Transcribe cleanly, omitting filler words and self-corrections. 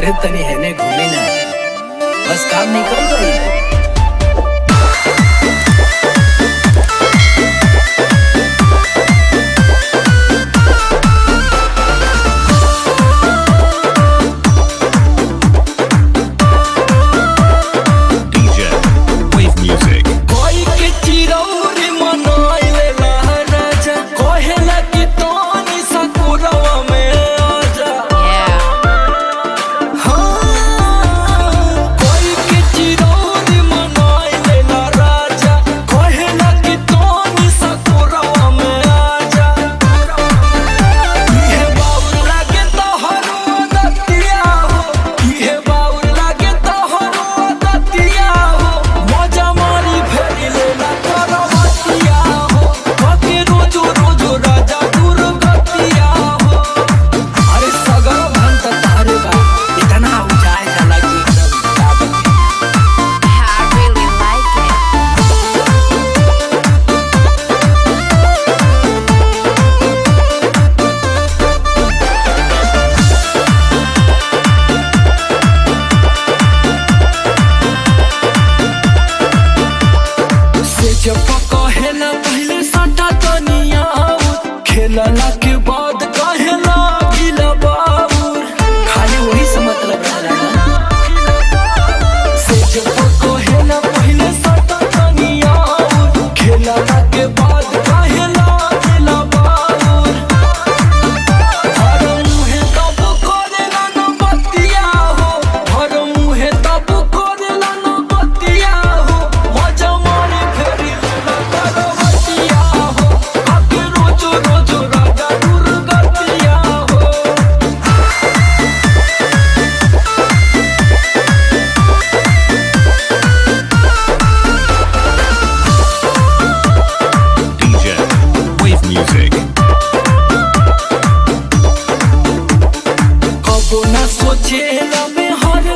अरे तनी हेने घूमे ना, बस काम निकल गई। खेलला के बाद कहेला गिला बाबूर, खाली वही से मतलब से जब कहेला पहले सटा तनिया, खेलला के बाद कहेला गिला बाबूर। हर मुहे तब करेला न बतिया हो, हर मुहे तब करेला न बतिया हो, मजा मारे फेरी लेला करवतिया हो, आके रोज रोज राजा दुर्गतिया हो। DJ Wave Music। कबो ना सोचेला में हर